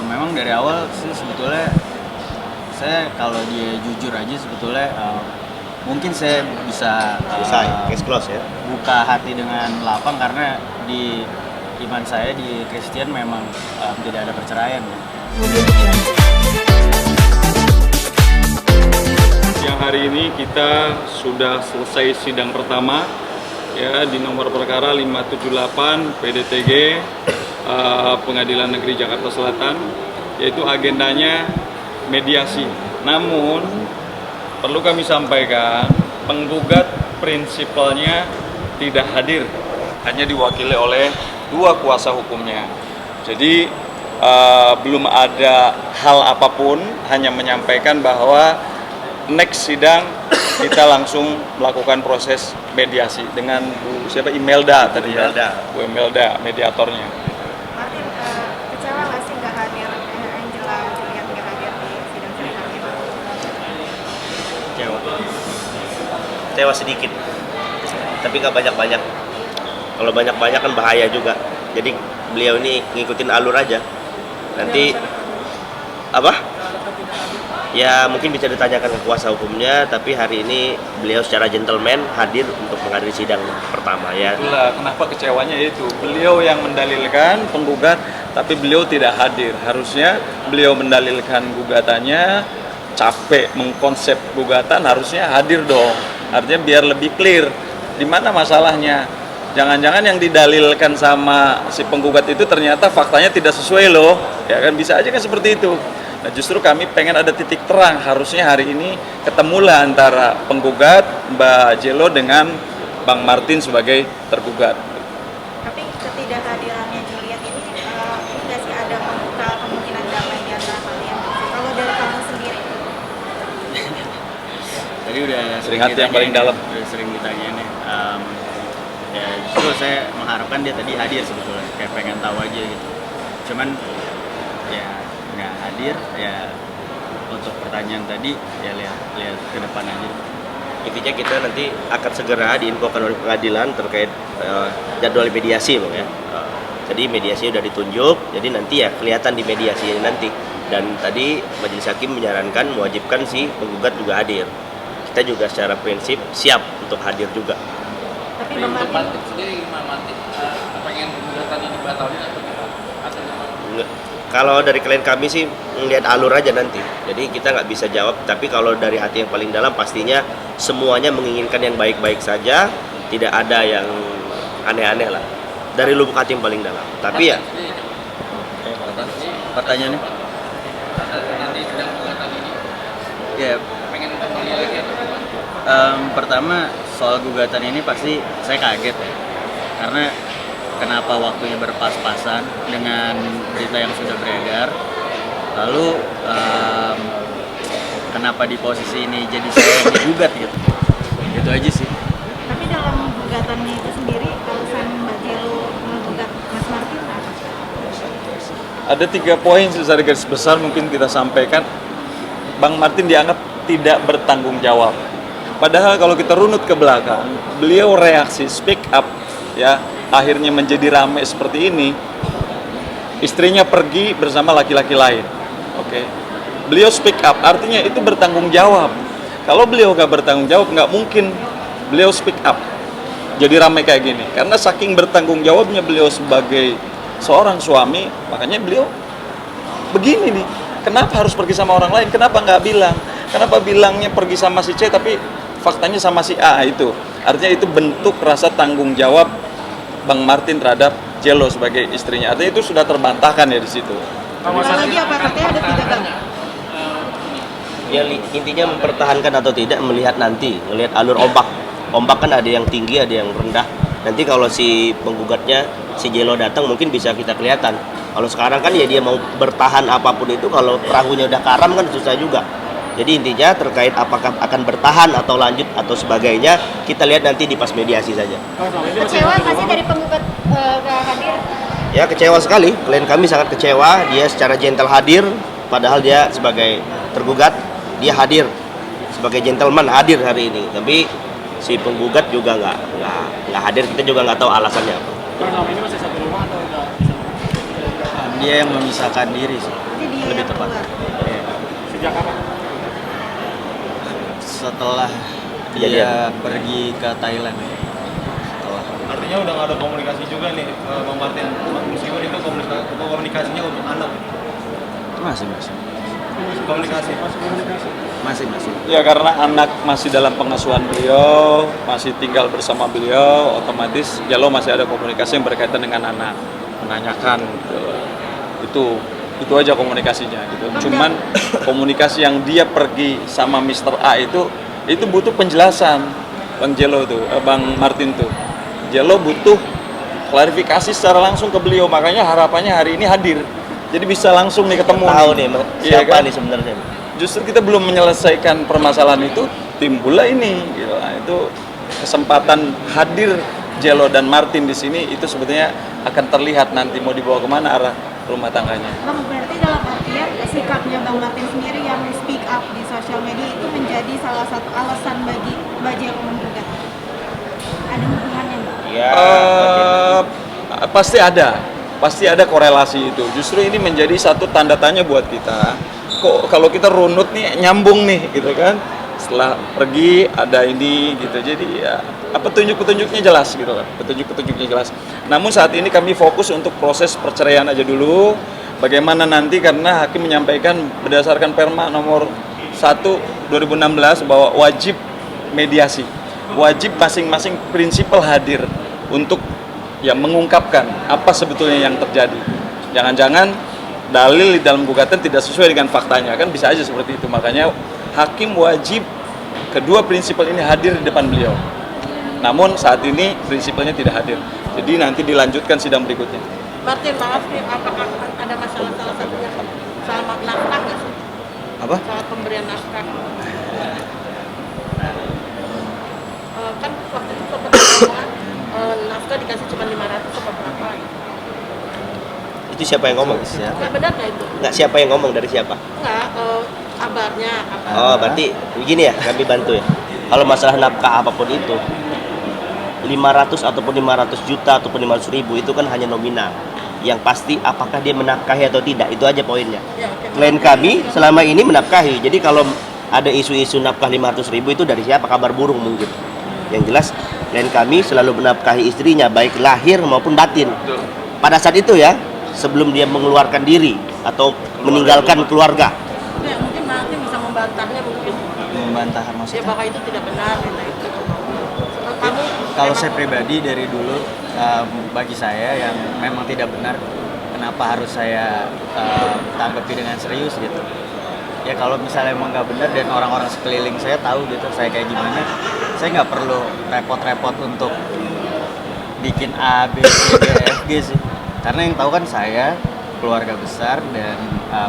memang dari awal sih sebetulnya saya kalau dia jujur aja sebetulnya mungkin saya bisa case close ya. buka hati dengan lapang karena di iman saya di Kristen memang tidak ada perceraian. Yang hari ini kita sudah selesai sidang pertama ya di nomor perkara 578 PDTG Pengadilan Negeri Jakarta Selatan, yaitu agendanya mediasi. Namun perlu kami sampaikan, penggugat prinsipalnya tidak hadir, hanya diwakili oleh dua kuasa hukumnya. Jadi belum ada hal apapun, hanya menyampaikan bahwa next sidang kita langsung melakukan proses mediasi dengan Bu siapa Imelda tadi ya, Bu Imelda mediatornya. Martin, kecewa nggak sih nggak hadir Angela Juliet nggak hadir di sidang ini? Kecewa sedikit, tapi nggak banyak-banyak. Kalau banyak-banyak kan bahaya juga. Jadi beliau ini ngikutin alur aja. Nanti apa? Ya mungkin bisa ditanyakan ke kuasa hukumnya, tapi hari ini beliau secara gentleman hadir untuk menghadiri sidang pertama ya. Itulah kenapa kecewanya itu. Beliau yang mendalilkan penggugat, tapi beliau tidak hadir. Harusnya beliau mendalilkan gugatannya, capek mengkonsep gugatan, harusnya hadir dong. Artinya biar lebih clear di mana masalahnya. Jangan-jangan yang didalilkan sama si penggugat itu ternyata faktanya tidak sesuai loh. Ya kan bisa aja kan seperti itu. Nah, justru kami pengen ada titik terang, harusnya hari ini ketemulah antara penggugat Mbak Jelo dengan Bang Martin sebagai tergugat. Tapi ketidakhadirannya Juliet ini nggak sih ada membuka kemungkinan damai di antara kalian? Kalau dari kamu sendiri? Tadi udah Sering hati yang paling dalam. Udah sering ditanya nih. Ya justru saya mengharapkan dia tadi hadir sebetulnya, kayak pengen tahu aja gitu. Cuman ya nggak hadir ya, untuk pertanyaan tadi ya lihat ke depan aja. Intinya kita nanti akan segera diinfokan oleh pengadilan terkait jadwal mediasi Bang ya. Jadi mediasi sudah ditunjuk, jadi nanti ya kelihatan di mediasi nanti. Dan tadi majelis hakim menyarankan mewajibkan si penggugat juga hadir. Kita juga secara prinsip siap untuk hadir juga. Tapi Untuk Bang Martin, Martin sendiri gimana Martin? Pengen gugatan ini dibatalin atau gimana? Kalau dari klien kami sih ngelihat alur aja nanti, jadi kita nggak bisa jawab. Tapi kalau dari hati yang paling dalam pastinya semuanya menginginkan yang baik-baik saja, tidak ada yang aneh-aneh lah. Dari lubuk hati yang paling dalam. Tapi ya Pertanyaannya? Nanti sedang gugatan ini Ya pengen kembali lagi atau gimana? pertama soal gugatan ini pasti saya kaget ya, karena kenapa waktunya berpas-pasan dengan berita yang sudah beredar, lalu kenapa di posisi ini jadi saya yang digugat gitu, itu aja sih. tapi dalam gugatannya itu sendiri alasan Mbak Jelo menggugat Mas Martin apa? Ada 3 poin secara garis besar mungkin kita sampaikan. Bang Martin dianggap tidak bertanggung jawab. Padahal kalau kita runut ke belakang, beliau reaksi speak up ya, akhirnya menjadi ramai seperti ini. Istrinya pergi bersama laki-laki lain. Oke. Beliau speak up, artinya itu bertanggung jawab. Kalau beliau nggak bertanggung jawab, nggak mungkin beliau speak up. Jadi ramai kayak gini. Karena saking bertanggung jawabnya beliau sebagai seorang suami, makanya beliau begini nih. Kenapa harus pergi sama orang lain? Kenapa nggak bilang? Kenapa bilangnya pergi sama si C tapi faktanya sama si A itu? Artinya itu bentuk rasa tanggung jawab Bang Martin terhadap Jelo sebagai istrinya. Artinya itu sudah terbantahkan ya di situ. Kurang lagi apa katanya ada 3 Bang? ya intinya mempertahankan atau tidak melihat nanti, melihat alur ombak. Ombak kan ada yang tinggi, ada yang rendah. Nanti kalau si penggugatnya, si Jelo datang mungkin bisa kita kelihatan. Kalau sekarang kan ya dia mau bertahan apapun itu, kalau perahunya udah karam kan susah juga. Jadi intinya terkait apakah akan bertahan atau lanjut atau sebagainya, kita lihat nanti di pas mediasi saja. Kecewa nggak sih dari penggugat nggak hadir? Ya kecewa sekali, klien kami sangat kecewa. Dia secara gentle hadir, padahal dia sebagai tergugat, dia hadir sebagai gentleman hadir hari ini. Tapi si penggugat juga nggak hadir, kita juga nggak tahu alasannya apa. Ini masih satu rumah atau udah? dia yang memisahkan diri sih, Jadi dia lebih yang tepat. keluar. Iya. Sejak kapan? Setelah dia Kejadian. pergi ke Thailand. Setelah. Artinya udah nggak ada komunikasi juga nih, Bang Martin. Meskipun itu komunikasinya untuk anak. Masih. Masih. Ya karena anak masih dalam pengasuhan beliau, masih tinggal bersama beliau, otomatis Jelo masih ada komunikasi yang berkaitan dengan anak, menanyakan itu aja komunikasinya gitu. Cuman komunikasi yang dia pergi sama Mr. A itu butuh penjelasan, Bang Jelo tuh, Bang Martin tuh. Jelo butuh klarifikasi secara langsung ke beliau, makanya harapannya hari ini hadir. Jadi bisa langsung nih ketemu. Tahu nih Iya siapa kan? nih sebenarnya. Justru kita belum menyelesaikan permasalahan itu, timbullah ini. Gitu. Nah, itu kesempatan hadir Jelo dan Martin di sini itu sebetulnya akan terlihat nanti mau dibawa kemana arah rumah tangganya. Bang, berarti dalam artian sikapnya Bang Martin sendiri yang speak up di sosial media itu menjadi salah satu alasan bagi Mbak Jelo menggugat. Ada hubungannya nggak? Iya. Pasti ada korelasi itu. Justru ini menjadi satu tanda tanya buat kita. Kok kalau kita runut nih nyambung nih gitu kan? Setelah pergi ada ini gitu. Jadi ya petunjuk-petunjuknya jelas gitu kan. Petunjuk-petunjuknya jelas. Namun saat ini kami fokus untuk proses perceraian aja dulu. Bagaimana nanti karena hakim menyampaikan berdasarkan Perma nomor 1 2016 bahwa wajib mediasi. Wajib masing-masing prinsipal hadir untuk ya mengungkapkan apa sebetulnya yang terjadi. Jangan-jangan dalil di dalam gugatan tidak sesuai dengan faktanya, kan bisa aja seperti itu. Makanya hakim wajib kedua prinsipal ini hadir di depan beliau. Namun saat ini prinsipalnya tidak hadir. Jadi nanti dilanjutkan sidang berikutnya. Martin, maaf nih, apakah ada masalah salah satunya sama nafkah nggak sih? Apa? Soal pemberian nafkah. Kan waktu itu sempat ngomong, nafkah dikasih cuma 500 apa berapa? Itu siapa yang ngomong? Nggak benar nggak itu? Nggak, siapa yang ngomong, dari siapa? Nggak, kabarnya. Oh, berarti begini ya, kami bantu ya. Kalau masalah nafkah apapun itu, 500 ataupun 500 juta ataupun 500 ribu itu kan hanya nominal. Yang pasti apakah dia menafkahi atau tidak, itu aja poinnya. Ya, oke. Klien kami selama ini menafkahi. Jadi kalau ada isu-isu nafkah 500 ribu itu dari siapa, kabar burung mungkin. Yang jelas klien kami selalu menafkahi istrinya baik lahir maupun batin. Pada saat itu ya, sebelum dia mengeluarkan diri atau meninggalkan keluarga. Ya, mungkin Martin bisa membantahnya mungkin. Membantah Ya maksudnya. bahwa itu tidak benar gitu. Kamu Kalau saya pribadi dari dulu bagi saya yang memang tidak benar, kenapa harus saya tanggapi dengan serius gitu. Ya kalau misalnya emang nggak benar dan orang-orang sekeliling saya tahu gitu saya kayak gimana, saya nggak perlu repot-repot untuk bikin A, B, C, D, F, G sih. Karena yang tahu kan saya, keluarga besar dan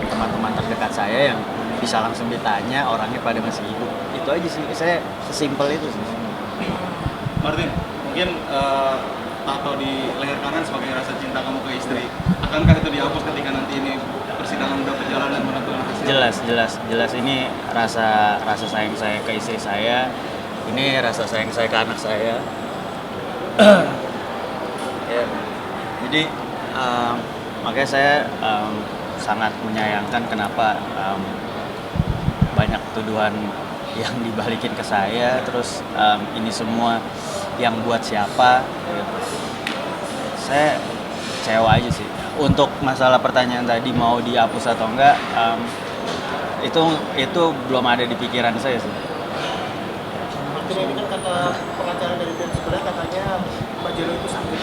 teman-teman terdekat saya yang bisa langsung ditanya orangnya pada masih hidup. Itu aja sih, saya sesimpel itu sih. Martin, mungkin tato di leher kanan sebagai rasa cinta kamu ke istri. Akankah itu dihapus ketika nanti ini persidangan udah berjalan dan menentukan hasil? Jelas ini rasa sayang saya ke istri saya, ini rasa sayang saya ke anak saya. Ya, jadi makanya saya sangat menyayangkan kenapa banyak tuduhan yang dibalikin ke saya, terus ini semua yang buat siapa gitu. Saya kecewa aja sih. Untuk masalah pertanyaan tadi mau dihapus atau enggak, itu belum ada di pikiran saya sih. Ini kan kata pengacara dari pihak sebelah katanya Mbak Jelo itu sakit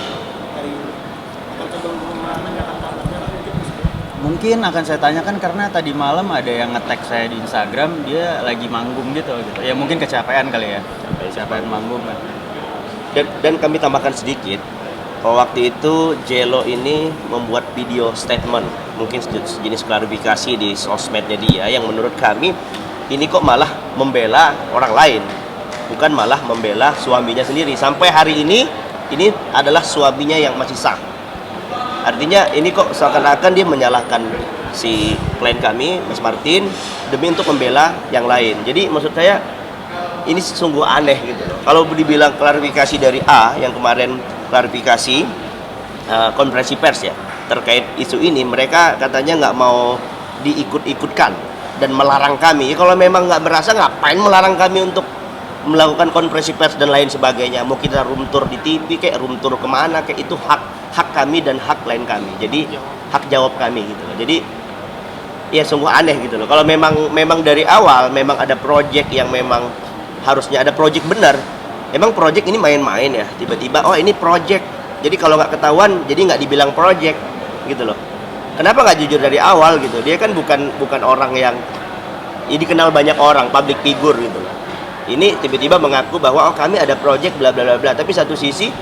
dari akan cenderung menanyakan kabarnya Mungkin akan saya tanyakan karena tadi malam ada yang nge-tag saya di Instagram, dia lagi manggung gitu. Ya mungkin kecapean kali ya, kecapean manggung kan. Dan kami tambahkan sedikit, bahwa waktu itu Jelo ini membuat video statement, mungkin sejenis klarifikasi di sosmednya dia, yang menurut kami ini kok malah membela orang lain, bukan malah membela suaminya sendiri. Sampai hari ini adalah suaminya yang masih sah. Artinya ini kok seakan-akan dia menyalahkan si klien kami, Mas Martin, demi untuk membela yang lain. Jadi maksud saya ini sungguh aneh gitu. Kalau dibilang klarifikasi dari A yang kemarin klarifikasi konferensi pers ya, terkait isu ini, mereka katanya nggak mau diikut-ikutkan dan melarang kami. Ya, kalau memang nggak berasa, ngapain melarang kami untuk melakukan konferensi pers dan lain sebagainya. Mau kita room tour di TV kayak room tour kemana kayak, itu hak kami dan hak klien kami. Jadi hak jawab kami gitu loh. Jadi ya sungguh aneh gitu loh. Kalau memang dari awal memang ada project yang memang harusnya ada project benar. Emang project ini main-main ya? Tiba-tiba oh ini project. Jadi kalau nggak ketahuan jadi nggak dibilang project gitu loh. Kenapa nggak jujur dari awal gitu? Dia kan bukan orang yang ini dikenal banyak orang, public figure gitu loh. Ini tiba-tiba mengaku bahwa oh kami ada project bla bla bla bla. Tapi satu sisi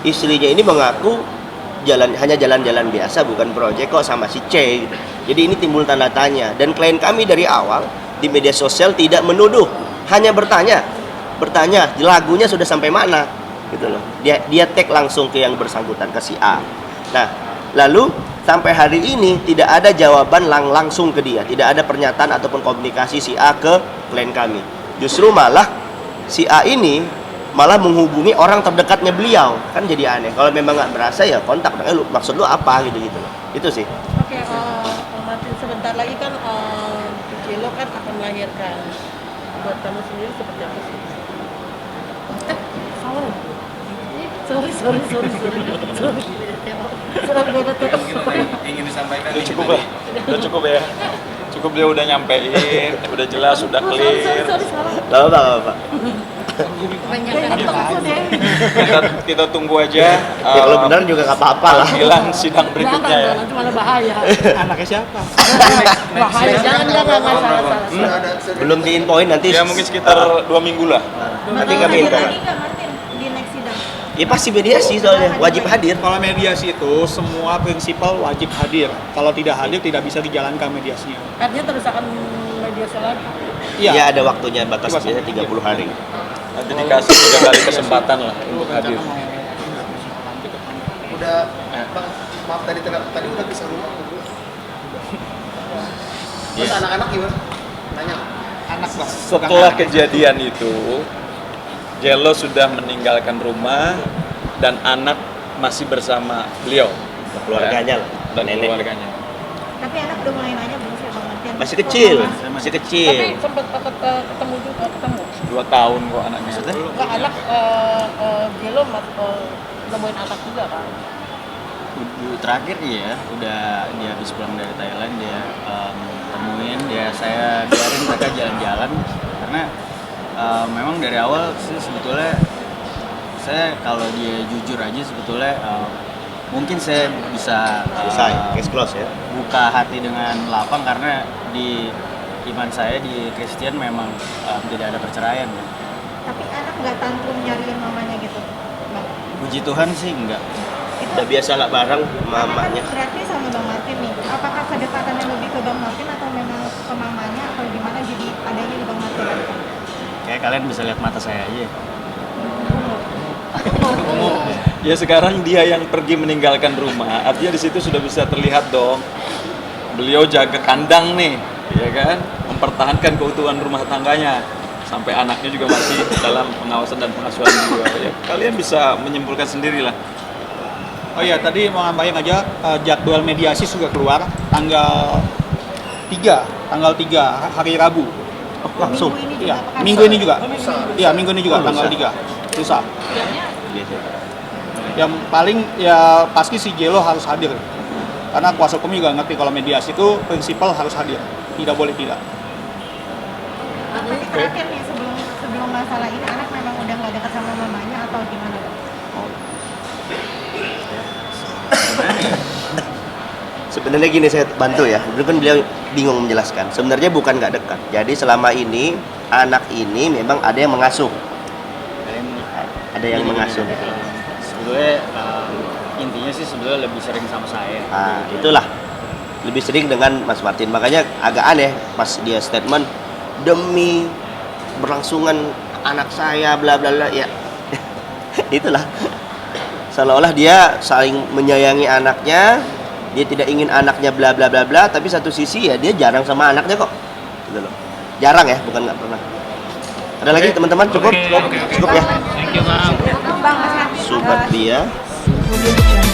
istrinya ini mengaku hanya jalan-jalan biasa, bukan project kok sama si C gitu. Jadi ini timbul tanda tanya, dan klien kami dari awal di media sosial tidak menuduh, hanya bertanya lagunya sudah sampai mana gitu loh. Dia tag langsung ke yang bersangkutan, ke si A. Nah, lalu sampai hari ini tidak ada jawaban langsung ke dia, tidak ada pernyataan ataupun komunikasi si A ke klien kami. Justru malah si A ini malah menghubungi orang terdekatnya beliau, kan jadi aneh. Kalau memang nggak berasa ya kontak, maksud lu apa gitu loh. Itu sih. Oke, Martin, sebentar lagi kan Jello kan akan melahirkan. Buat kamu sendiri seperti apa sih? Sorry. Ingin disampaikan Udah cukup lah, ya. Cukup, dia udah nyampein, udah jelas, udah clear. Gak apa-apa. Kita tunggu aja. Ya kalau benar juga nggak apa-apa lah. Panggilan sidang berikutnya ya. Nanti malah bahaya. Anaknya siapa? Bahaya, jangan salah. Belum diinfoin nanti. Ya mungkin sekitar 2 minggu lah. Nanti kami info. Lagi nggak Martin di next sidang? Ya pasti mediasi soalnya wajib hadir. Kalau mediasi itu semua prinsipal wajib hadir. Kalau tidak hadir tidak bisa dijalankan mediasinya. Artinya terus akan mediasi lagi. Iya, ada waktunya, batas biasanya 30 hari. Nanti dikasih 3 kali kesempatan lah untuk hadir. Udah, Bang, maaf tadi udah bisa rumah. Terus anak-anak gimana? Tanya. Anak Bang. Setelah kejadian itu, Jello sudah meninggalkan rumah dan anak masih bersama beliau, Keluarganya lah, dan nenek. keluarganya. Tapi anak udah mulai nanya belum sih Bang Martin? Masih kecil. Tapi sempat ketemu juga, 2 tahun kok anaknya. Enggak, anak Jello nemuin anak juga kan? Terakhir iya, udah dia habis pulang dari Thailand, dia temuin, saya biarin mereka jalan-jalan karena memang dari awal sih sebetulnya saya kalau dia jujur aja sebetulnya mungkin saya bisa case close ya. buka hati dengan lapang karena di iman saya di Kristen memang tidak ada perceraian. Tapi anak nggak tantrum nyariin mamanya gitu, Bang? Puji Tuhan sih enggak. Udah biasa nggak bareng mamanya. Berarti sama Bang Martin nih, apakah kedekatannya lebih ke Bang Martin atau memang ke mamanya atau gimana jadi adanya di Bang Martin? Kayak kalian bisa lihat mata saya aja. Ya sekarang dia yang pergi meninggalkan rumah, artinya di situ sudah bisa terlihat dong. Beliau jaga kandang nih, ya kan, mempertahankan keutuhan rumah tangganya sampai anaknya juga masih dalam pengawasan dan pengasuhan juga. Ya, kalian bisa menyimpulkan sendirilah. Oh iya, tadi mau nambahin aja jadwal mediasi sudah keluar tanggal 3 hari Rabu. Langsung. Iya, minggu ini juga. Iya, minggu ini juga tanggal 3. Lusa. Yang paling ya pasti si Jello harus hadir. Karena kuasa hukum juga ngerti kalau mediasi itu prinsipal harus hadir. Tidak boleh tidak. Tapi terakhir nih sebelum masalah ini anak memang udah nggak dekat sama mamanya atau gimana? Sebenarnya gini, saya bantu ya. Dulu kan beliau bingung menjelaskan. Sebenarnya bukan nggak dekat. Jadi selama ini anak ini memang ada yang mengasuh. Ada yang mengasuh. Sebetulnya intinya sih sebetulnya lebih sering sama saya. Nah, itulah lebih sering dengan Mas Martin. Makanya agak aneh pas dia statement demi berlangsungan anak saya bla bla bla ya. Itulah. Seolah-olah dia saling menyayangi anaknya, dia tidak ingin anaknya bla bla bla bla, tapi satu sisi ya dia jarang sama anaknya kok. Gitu loh. Jarang ya, bukan nggak pernah. Ada lagi teman-teman? Cukup? Cukup ya. Bang, Mas Martin. Sobat dia. Kemudian